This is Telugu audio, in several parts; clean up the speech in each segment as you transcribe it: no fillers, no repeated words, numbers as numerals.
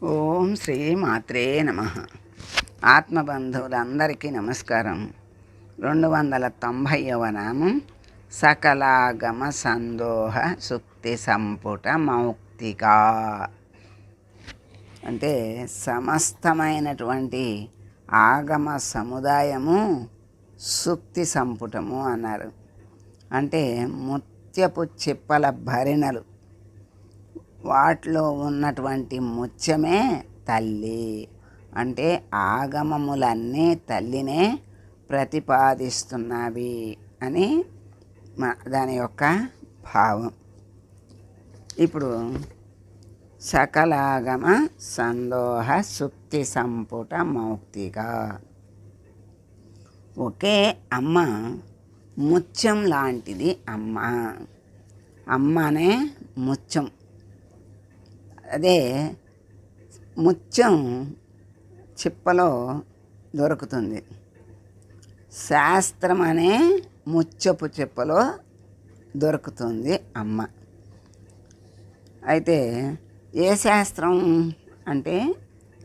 ఓం శ్రీ మాత్రే నమ. ఆత్మబంధువులందరికీ నమస్కారం. 290వ నామం సకలాగమ సందోహ సుక్తి సంపుట మౌక్తిక. అంటే సమస్తమైనటువంటి ఆగమ సముదాయము సుక్తి సంపుటము అన్నారు. అంటే ముత్యపు చిప్పల భరిణలు, వాటిలో ఉన్నటువంటి ముత్యమే తల్లి. అంటే ఆగమములన్నీ తల్లినే ప్రతిపాదిస్తున్నవి అని దాని యొక్క భావం. ఇప్పుడు సకలాగమ సందోహ సుక్తి సంపుట మౌక్తిక. ఒకే అమ్మ ముత్యం లాంటిది అమ్మ. అమ్మనే ముత్యం. అదే ముత్యం చిప్పలో దొరుకుతుంది. శాస్త్రం అనే ముత్యపు చిప్పలో దొరుకుతుంది అమ్మ. అయితే ఏ శాస్త్రం అంటే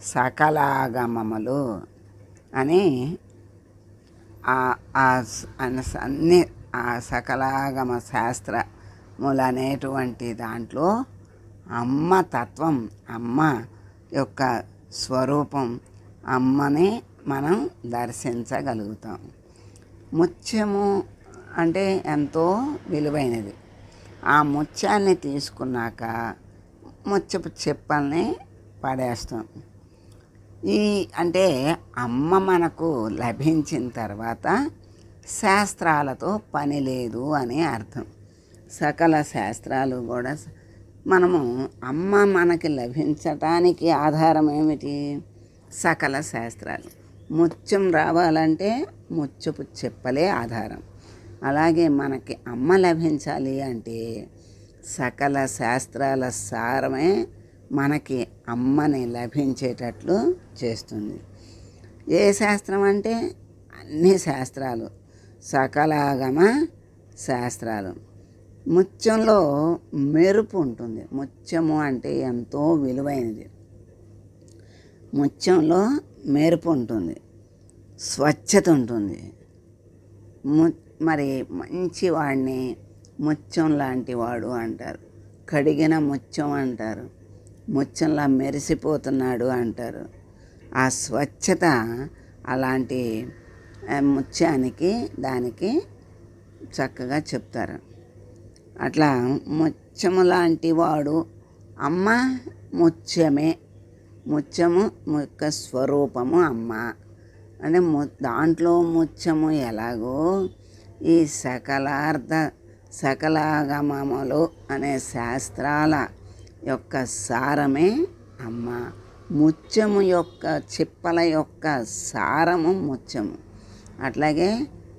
సకలాగమములు అని అన్ని ఆ సకలాగమ శాస్త్రములు అనేటువంటి దాంట్లో అమ్మ తత్వం, అమ్మ యొక్క స్వరూపం, అమ్మని మనం దర్శించగలుగుతాం. ముత్యము అంటే ఎంతో విలువైనది. ఆ ముత్యాన్ని తీసుకున్నాక ముత్యపు చెప్పల్ని పడేస్తాం. అంటే అమ్మ మనకు లభించిన తర్వాత శాస్త్రాలతో పని లేదు అని అర్థం. సకల శాస్త్రాలు కూడా మనము అమ్మ మనకి లభించటానికి ఆధారం ఏమిటి? సకల శాస్త్రాలు. ముత్యం రావాలంటే ముత్యపు చెప్పలే ఆధారం. అలాగే మనకి అమ్మ లభించాలి అంటే సకల శాస్త్రాల సారమే మనకి అమ్మని లభించేటట్లు చేస్తుంది. ఏ శాస్త్రం అంటే అన్ని శాస్త్రాలు, సకలాగమ శాస్త్రాలు. ముత్యంలో మెరుపు ఉంటుంది. ముత్యము అంటే ఎంతో విలువైనది. ముత్యంలో మెరుపు ఉంటుంది, స్వచ్ఛత ఉంటుంది. మరి మంచివాడిని ముత్యం లాంటి వాడు అంటారు, కడిగిన ముత్యం అంటారు, ముత్యంలా మెరిసిపోతున్నాడు అంటారు. ఆ స్వచ్ఛత అలాంటి ముత్యానికి దానికి చక్కగా చెప్తారు. అట్లా ముత్యము లాంటి వాడు అమ్మ ముత్యమే. ముత్యము యొక్క స్వరూపము అమ్మ. అంటే దాంట్లో ముత్యము ఎలాగో ఈ సకలాగమములు అనే శాస్త్రాల యొక్క సారమే అమ్మ. ముత్యము యొక్క చిప్పల యొక్క సారము ముత్యము. అట్లాగే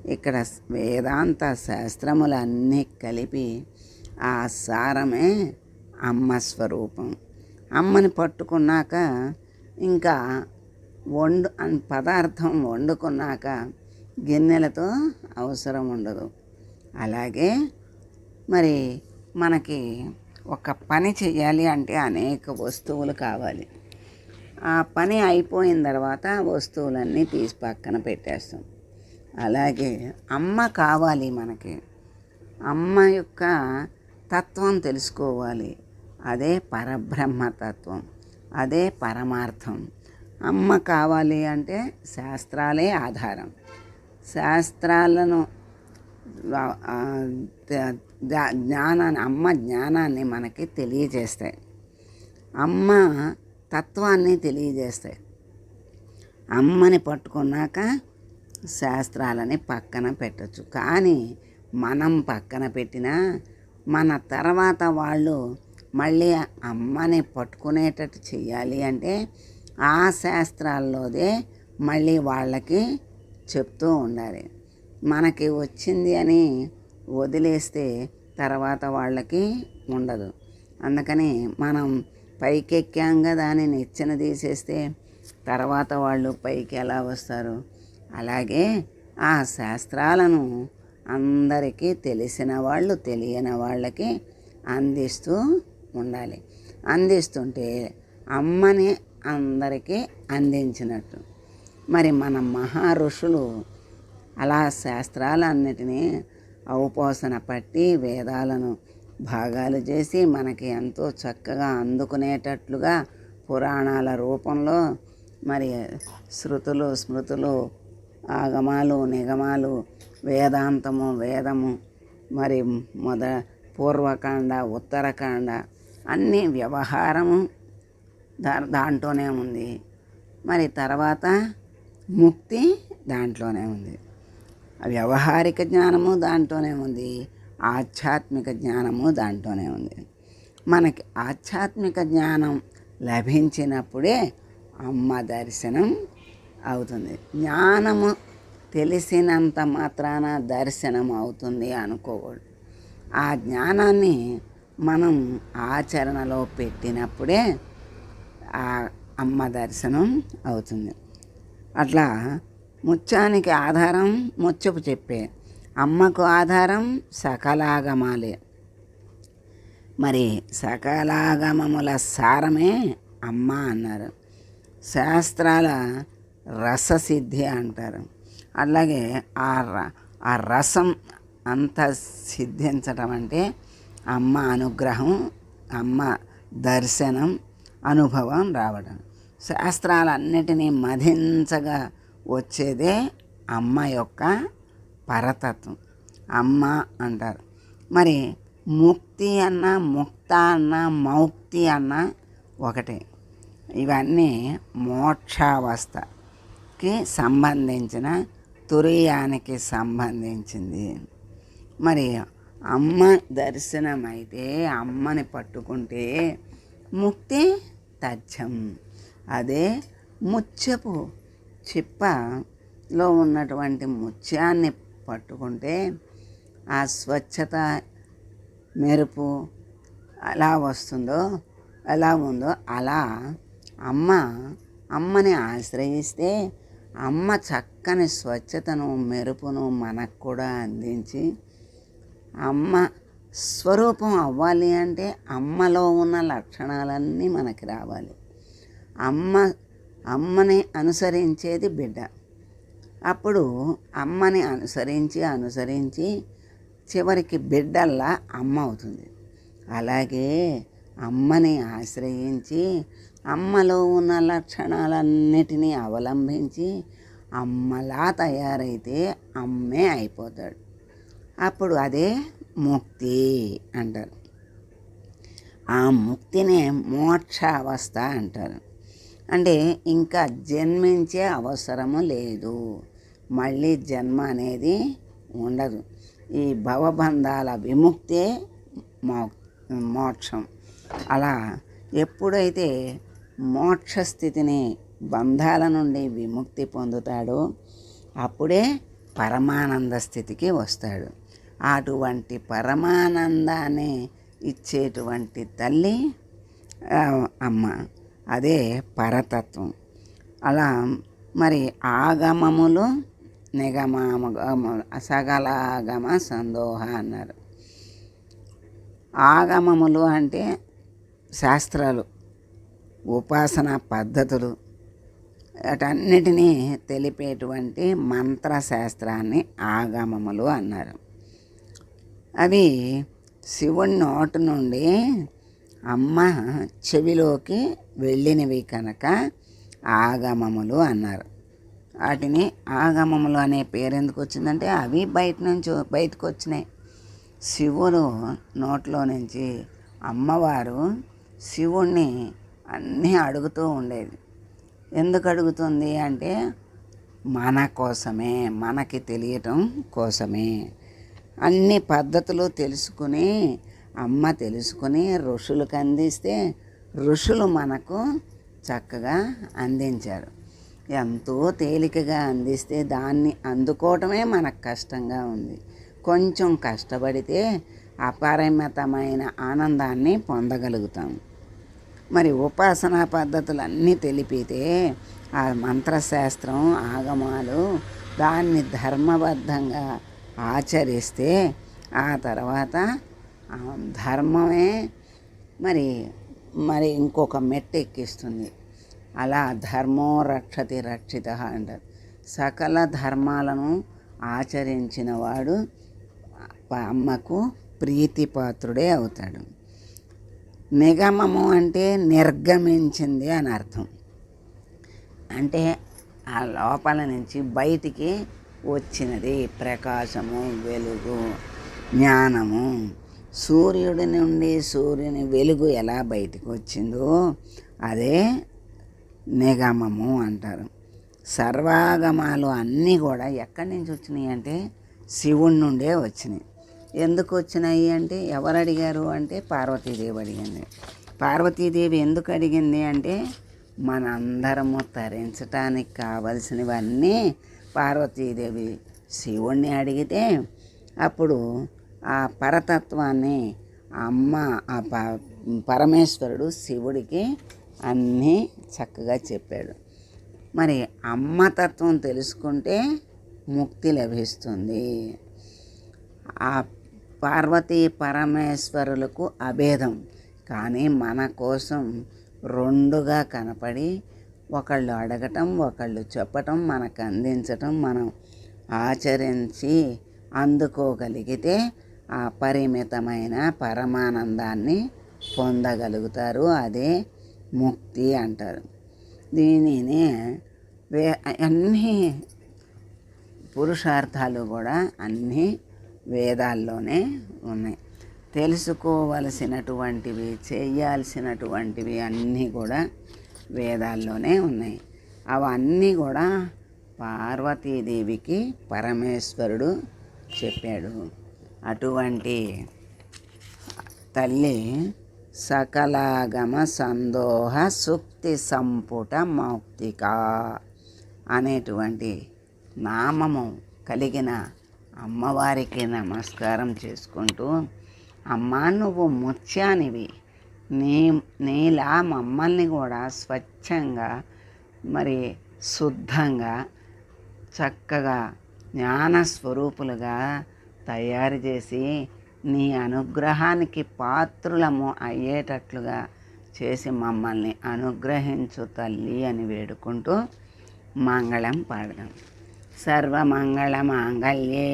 ఇక్కడ వేదాంత శాస్త్రములన్నీ కలిపి ఆ సారమే అమ్మ స్వరూపం. అమ్మని పట్టుకున్నాక ఇంకా పదార్థం వండుకున్నాక గిన్నెలతో అవసరం ఉండదు. అలాగే మరి మనకి ఒక పని చెయ్యాలి అంటే అనేక వస్తువులు కావాలి. ఆ పని అయిపోయిన తర్వాత వస్తువులన్నీ తీసి పక్కన పెట్టేస్తాం. అలాగే అమ్మ కావాలి మనకి. అమ్మ యొక్క తత్వం తెలుసుకోవాలి. అదే పరబ్రహ్మతత్వం, అదే పరమార్థం. అమ్మ కావాలి అంటే శాస్త్రాలే ఆధారం. శాస్త్రాలను అమ్మ జ్ఞానాన్ని మనకి తెలియజేస్తాయి. అమ్మ తత్వాన్ని తెలియజేస్తాయి. అమ్మని పట్టుకున్నాక శాస్త్రాలని పక్కన పెట్టచ్చు. కానీ మనం పక్కన పెట్టినా మన తర్వాత వాళ్ళు మళ్ళీ అమ్మని పట్టుకునేటట్టు చెయ్యాలి అంటే ఆ శాస్త్రాల్లోదే మళ్ళీ వాళ్ళకి చెప్తూ ఉండాలి. మనకి వచ్చింది అని వదిలేస్తే తర్వాత వాళ్ళకి ఉండదు. అందుకని మనం పైకెక్కాంగా దాన్ని నిచ్చెన తీసేస్తే తర్వాత వాళ్ళు పైకి ఎలా వస్తారు? అలాగే ఆ శాస్త్రాలను అందరికీ తెలిసిన వాళ్ళు తెలియని వాళ్ళకి అందిస్తూ ఉండాలి. అందిస్తుంటే అమ్మని అందరికీ అందించినట్టు. మరి మన మహా ఋషులు అలా శాస్త్రాలన్నిటినీ ఔపోసన పట్టి వేదాలను భాగాలు చేసి మనకి ఎంతో చక్కగా అందుకునేటట్లుగా పురాణాల రూపంలో మరి శృతులు స్మృతులు ఆగమాలు నిగమాలు వేదాంతము వేదము మరి పూర్వకాండ ఉత్తరకాండ అన్నీ వ్యవహారము దాంట్లోనే ఉంది. మరి తర్వాత ముక్తి దాంట్లోనే ఉంది. వ్యవహారిక జ్ఞానము దాంట్లోనే ఉంది, ఆధ్యాత్మిక జ్ఞానము దాంట్లోనే ఉంది. మనకి ఆధ్యాత్మిక జ్ఞానం లభించినప్పుడే అమ్మ దర్శనం అవుతుంది. జ్ఞానము తెలిసినంత మాత్రాన దర్శనం అవుతుంది అనుకోకూడదు. ఆ జ్ఞానాన్ని మనం ఆచరణలో పెట్టినప్పుడే ఆ అమ్మ దర్శనం అవుతుంది. అట్లా ముత్యానికి ఆధారం ముత్యపు చెప్పే, అమ్మకు ఆధారం సకలాగమాలే. మరి సకలాగమముల సారమే అమ్మ అన్నారు. శాస్త్రాల రససిద్ధి అంటారు. అలాగే ఆ రసం అంత సిద్ధించటం అంటే అమ్మ అనుగ్రహం, అమ్మ దర్శనం, అనుభవం రావడం. శాస్త్రాలన్నిటినీ మధించగా వచ్చేదే అమ్మ యొక్క పరతత్వం, అమ్మ అంటారు. మరి ముక్తి అన్న ముక్త అన్న మౌక్తి అన్న ఒకటే. ఇవన్నీ మోక్షావస్థకి సంబంధించిన తురీయానికి సంబంధించింది. మరి అమ్మ దర్శనం అయితే, అమ్మని పట్టుకుంటే ముక్తి తథ్యం. అదే ముత్యపు చిప్పలో ఉన్నటువంటి ముత్యాన్ని పట్టుకుంటే ఆ స్వచ్ఛత మెరుపు ఎలా వస్తుందో ఎలా ఉందో అలా అమ్మని ఆశ్రయిస్తే అమ్మ చక్కని స్వచ్ఛతను మెరుపును మనకు కూడా అందించి అమ్మ స్వరూపం అవ్వాలి అంటే అమ్మలో ఉన్న లక్షణాలన్నీ మనకి రావాలి. అమ్మని అనుసరించేది బిడ్డ. అప్పుడు అమ్మని అనుసరించి చివరికి బిడ్డల్లా అమ్మ అవుతుంది. అలాగే అమ్మని ఆశ్రయించి అమ్మలో ఉన్న లక్షణాలన్నిటినీ అవలంబించి అమ్మలా తయారైతే అమ్మే అయిపోతాడు. అప్పుడు అదే ముక్తి అంటారు. ఆ ముక్తినే మోక్షావస్థ అంటారు. అంటే ఇంకా జన్మించే అవసరము లేదు, మళ్ళీ జన్మ అనేది ఉండదు. ఈ భవబంధాల విముక్తే మోక్షం. అలా ఎప్పుడైతే మోక్షస్థితిని బంధాల నుండి విముక్తి పొందుతాడో అప్పుడే పరమానంద స్థితికి వస్తాడు. అటువంటి పరమానందాన్ని ఇచ్చేటువంటి తల్లి అమ్మ, అదే పరతత్వం. అలా మరి ఆగమములు నిగమములు సకలాగమ సందోహ అన్నారు. ఆగమములు అంటే శాస్త్రాలు, ఉపాసనా పద్ధతులు, వాటన్నిటినీ తెలిపేటువంటి మంత్రశాస్త్రాన్ని ఆగమములు అన్నారు. అవి శివుని నోటి నుండి అమ్మ చెవిలోకి వెళ్ళినవి కనుక ఆగమములు అన్నారు. వాటిని ఆగమములు అనే పేరు ఎందుకు వచ్చిందంటే అవి బయటకు వచ్చినాయి. శివుడు నోట్లో నుంచి అమ్మవారు శివుణ్ణి అన్నీ అడుగుతూ ఉండేది. ఎందుకు అడుగుతుంది అంటే మన కోసమే, మనకి తెలియటం కోసమే. అన్ని పద్ధతులు తెలుసుకుని అమ్మ తెలుసుకుని ఋషులకు అందిస్తే ఋషులు మనకు చక్కగా అందించారు. ఎంతో తేలికగా అందిస్తే దాన్ని అందుకోవటమే మనకు కష్టంగా ఉంది. కొంచెం కష్టపడితే అపరిమితమైన ఆనందాన్ని పొందగలుగుతాం. మరి ఉపాసనా పద్ధతులన్నీ తెలిపితే ఆ మంత్రశాస్త్రం ఆగమాలు దాన్ని ధర్మబద్ధంగా ఆచరిస్తే ఆ తర్వాత ధర్మమే మరి మరి ఇంకొక మెట్టు ఎక్కిస్తుంది. అలా ధర్మో రక్షతి రక్షిత అంటారు. సకల ధర్మాలను ఆచరించిన వాడు అమ్మకు ప్రీతిపాత్రుడే అవుతాడు. నిగమము అంటే నిర్గమించింది అని అర్థం. అంటే ఆ లోపల నుంచి బయటికి వచ్చినది ప్రకాశము, వెలుగు, జ్ఞానము. సూర్యుని వెలుగు ఎలా బయటికి వచ్చిందో అదే నిగమము అంటారు. సర్వాగమాలు అన్నీ కూడా ఎక్కడి నుంచి వచ్చినాయి అంటే శివుడి నుండే వచ్చినాయి. ఎందుకు వచ్చినాయి అంటే ఎవరు అడిగారు అంటే పార్వతీదేవి అడిగింది. పార్వతీదేవి ఎందుకు అడిగింది అంటే మనందరము తరించటానికి కావలసినవన్నీ పార్వతీదేవి శివుణ్ణి అడిగితే అప్పుడు ఆ పరతత్వాన్ని అమ్మ ఆ పరమేశ్వరుడు శివుడికి అన్నీ చక్కగా చెప్పాడు. మరి అమ్మతత్వం తెలుసుకుంటే ముక్తి లభిస్తుంది. ఆ పార్వతీ పరమేశ్వరులకు అభేదం, కానీ మన కోసం రెండుగా కనపడి ఒకళ్ళు అడగటం, ఒకళ్ళు చెప్పటం, మనకు అందించటం, మనం ఆచరించి అందుకోగలిగితే ఆ పరిమితమైన పరమానందాన్ని పొందగలుగుతారు. అదే ముక్తి అంటారు. దీనిని అన్ని పురుషార్థాలు కూడా అన్నీ వేదాల్లోనే ఉన్నాయి. తెలుసుకోవలసినటువంటివి, చేయాల్సినటువంటివి అన్నీ కూడా వేదాల్లోనే ఉన్నాయి. అవన్నీ కూడా పార్వతీదేవికి పరమేశ్వరుడు చెప్పాడు. అటువంటి తల్లి సకలాగమ సందోహ సుక్తి సంపుట మౌక్తిక అనేటువంటి నామము కలిగిన అమ్మవారికి నమస్కారం చేసుకుంటూ, అమ్మా నువ్వు ముత్యానివి, నీలా మమ్మల్ని కూడా స్వచ్ఛంగా మరి శుద్ధంగా చక్కగా జ్ఞానస్వరూపులుగా తయారు చేసి నీ అనుగ్రహానికి పాత్రులము అయ్యేటట్లుగా చేసి మమ్మల్ని అనుగ్రహించు తల్లి అని వేడుకుంటూ మంగళం పాడదాం. సర్వమంగళ మాంగళ్యే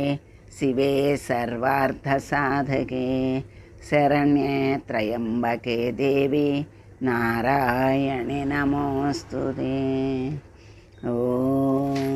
శివే సర్వార్థ సాధకే శరణ్యే త్రయంబకే దేవి నారాయణి నమోస్తుతే. ఓం